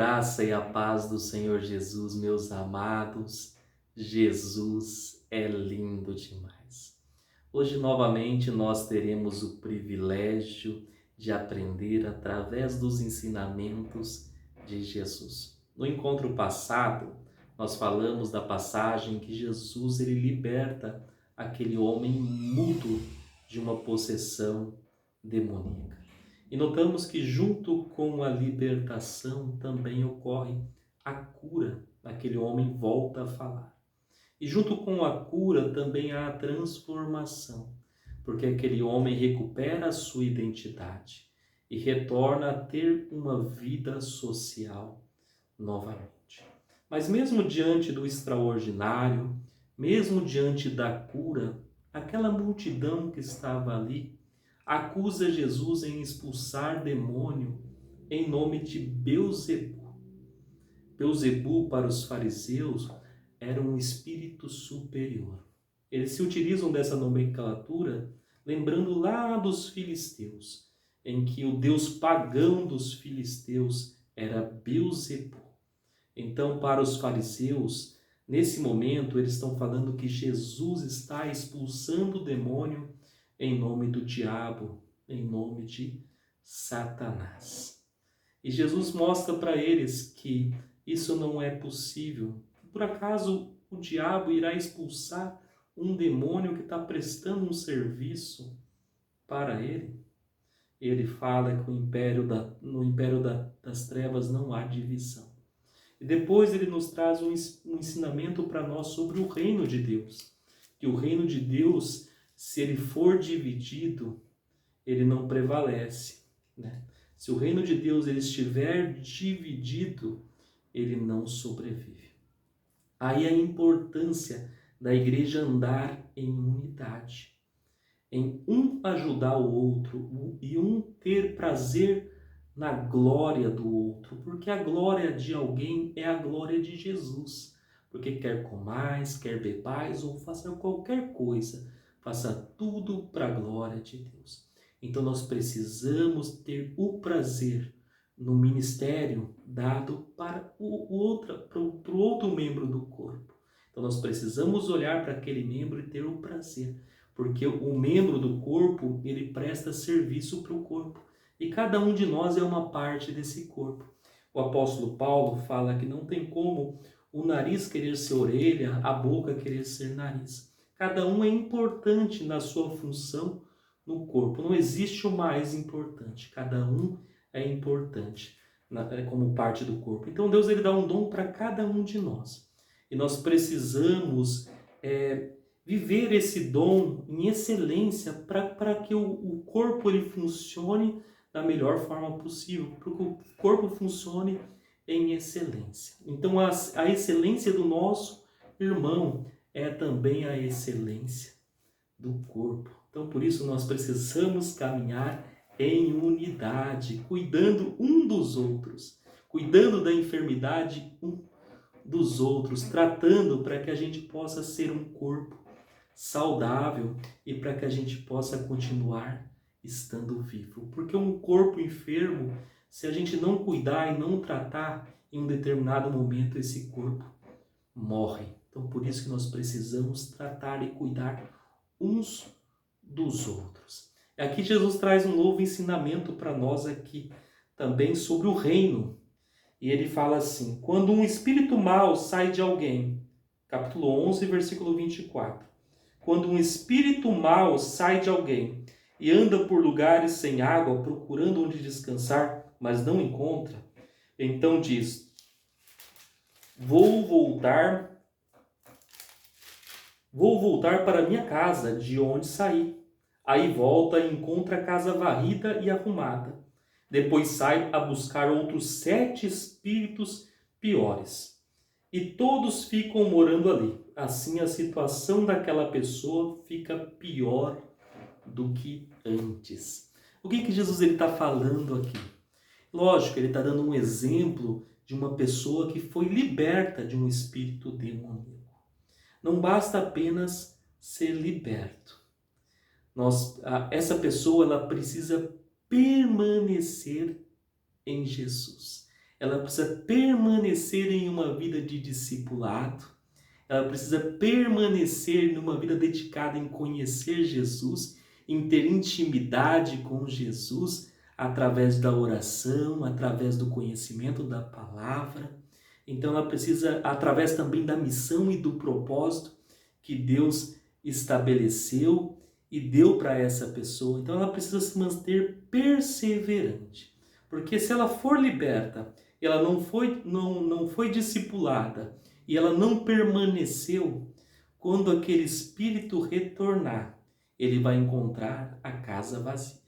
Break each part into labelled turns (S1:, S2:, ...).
S1: Graça e a paz do Senhor Jesus, meus amados. Jesus é lindo demais. Hoje, novamente, nós teremos o privilégio de aprender através dos ensinamentos de Jesus. No encontro passado, nós falamos da passagem que Jesus ele liberta aquele homem mudo de uma possessão demoníaca. E notamos que junto com a libertação também ocorre a cura. Aquele homem volta a falar. E junto com a cura também há a transformação, porque aquele homem recupera a sua identidade e retorna a ter uma vida social novamente. Mas mesmo diante do extraordinário, mesmo diante da cura, aquela multidão que estava ali acusa Jesus em expulsar demônio em nome de Beelzebul. Beelzebul para os fariseus era um espírito superior. Eles se utilizam dessa nomenclatura lembrando lá dos filisteus, em que o deus pagão dos filisteus era Beelzebul. Então, para os fariseus, nesse momento, eles estão falando que Jesus está expulsando o demônio em nome do diabo, em nome de Satanás. E Jesus mostra para eles que isso não é possível. Por acaso o diabo irá expulsar um demônio que está prestando um serviço para ele? Ele fala que no império das trevas não há divisão. E depois ele nos traz um ensinamento para nós sobre o reino de Deus. Que o reino de Deus, se ele for dividido, ele não prevalece, né? Se o reino de Deus ele estiver dividido, ele não sobrevive. Aí a importância da igreja andar em unidade, em um ajudar o outro e um ter prazer na glória do outro, porque a glória de alguém é a glória de Jesus. Porque quer comais, quer bebais ou faça qualquer coisa, faça tudo para a glória de Deus. Então nós precisamos ter o prazer no ministério dado para o outro membro do corpo. Então nós precisamos olhar para aquele membro e ter o prazer, porque o membro do corpo ele presta serviço para o corpo. E cada um de nós é uma parte desse corpo. O apóstolo Paulo fala que não tem como o nariz querer ser orelha, a boca querer ser nariz. Cada um é importante na sua função no corpo. Não existe o mais importante. Cada um é importante como parte do corpo. Então Deus ele dá um dom para cada um de nós. E nós precisamos viver esse dom em excelência para que o corpo ele funcione da melhor forma possível, para que o corpo funcione em excelência. Então a excelência do nosso irmão é também a excelência do corpo. Então por isso nós precisamos caminhar em unidade, cuidando um dos outros, cuidando da enfermidade um dos outros, tratando para que a gente possa ser um corpo saudável e para que a gente possa continuar estando vivo. Porque um corpo enfermo, se a gente não cuidar e não tratar, em um determinado momento esse corpo morre. Então por isso que nós precisamos tratar e cuidar uns dos outros. E aqui Jesus traz um novo ensinamento para nós aqui também sobre o reino. E ele fala assim: quando um espírito mau sai de alguém, capítulo 11, versículo 24. Quando um espírito mau sai de alguém e anda por lugares sem água, procurando onde descansar, mas não encontra, então diz: vou voltar para minha casa, de onde saí. Aí volta e encontra a casa varrida e arrumada. Depois sai a buscar outros 7 espíritos piores. E todos ficam morando ali. Assim a situação daquela pessoa fica pior do que antes. O que Jesus está falando aqui? Lógico, ele está dando um exemplo de uma pessoa que foi liberta de um espírito demoníaco. Não basta apenas ser liberto. Essa pessoa ela precisa permanecer em Jesus. ela precisa permanecer em uma vida de discipulado, ela precisa permanecer numa vida dedicada em conhecer Jesus, em ter intimidade com Jesus, através da oração, através do conhecimento da palavra. Então ela precisa, através também da missão e do propósito que Deus estabeleceu e deu para essa pessoa. Então ela precisa se manter perseverante. Porque se ela for liberta, ela não foi discipulada e ela não permaneceu, quando aquele espírito retornar, ele vai encontrar a casa vazia.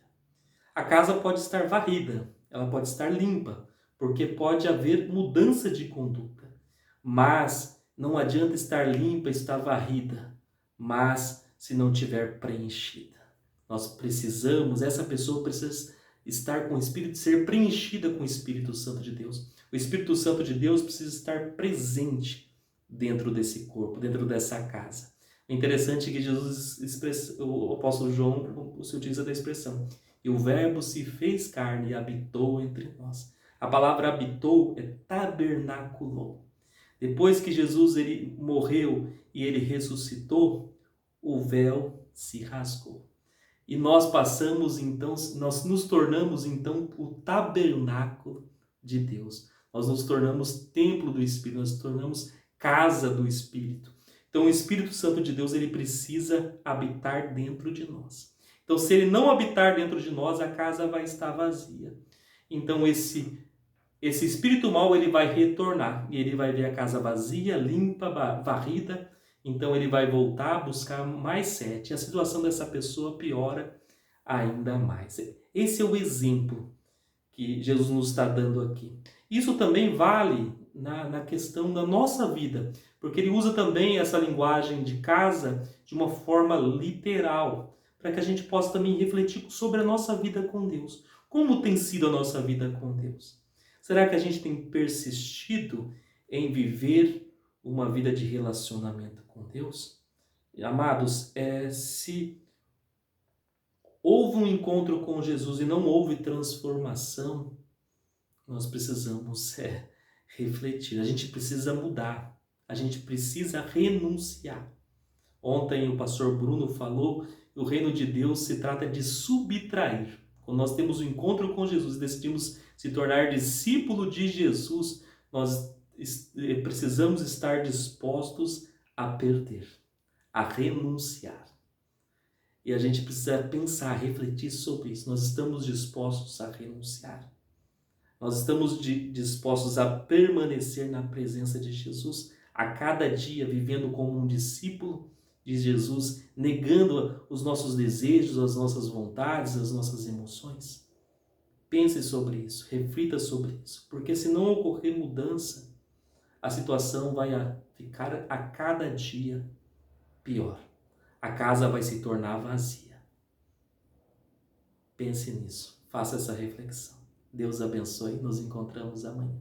S1: A casa pode estar varrida, ela pode estar limpa, porque pode haver mudança de conduta. Mas não adianta estar limpa, estar varrida, mas se não tiver preenchida. Nós precisamos, essa pessoa precisa estar com o Espírito, ser preenchida com o Espírito Santo de Deus. O Espírito Santo de Deus precisa estar presente dentro desse corpo, dentro dessa casa. É interessante que Jesus expressa, o apóstolo João se utiliza da expressão: e o Verbo se fez carne e habitou entre nós. A palavra habitou é tabernaculou. Depois que Jesus ele morreu e ele ressuscitou, o véu se rasgou. E nós passamos então, nós nos tornamos então o tabernáculo de Deus. Nós nos tornamos templo do Espírito, nós nos tornamos casa do Espírito. Então o Espírito Santo de Deus ele precisa habitar dentro de nós. Então se ele não habitar dentro de nós, a casa vai estar vazia. Então esse espírito mau ele vai retornar e ele vai ver a casa vazia, limpa, varrida. Então ele vai voltar a buscar mais 7. E a situação dessa pessoa piora ainda mais. Esse é o exemplo que Jesus nos está dando aqui. Isso também vale na questão da nossa vida, porque ele usa também essa linguagem de casa de uma forma literal, para que a gente possa também refletir sobre a nossa vida com Deus. Como tem sido a nossa vida com Deus? Será que a gente tem persistido em viver uma vida de relacionamento com Deus? Amados, se houve um encontro com Jesus e não houve transformação, nós precisamos refletir. A gente precisa mudar. A gente precisa renunciar. Ontem o pastor Bruno falou que o reino de Deus se trata de subtrair. Quando nós temos um encontro com Jesus e decidimos se tornar discípulo de Jesus, nós precisamos estar dispostos a perder, a renunciar. E a gente precisa pensar, refletir sobre isso. Nós estamos dispostos a renunciar. Nós estamos dispostos a permanecer na presença de Jesus a cada dia, vivendo como um discípulo de Jesus, negando os nossos desejos, as nossas vontades, as nossas emoções. Pense sobre isso, reflita sobre isso, porque se não ocorrer mudança, a situação vai ficar a cada dia pior. A casa vai se tornar vazia. Pense nisso, faça essa reflexão. Deus abençoe, nos encontramos amanhã.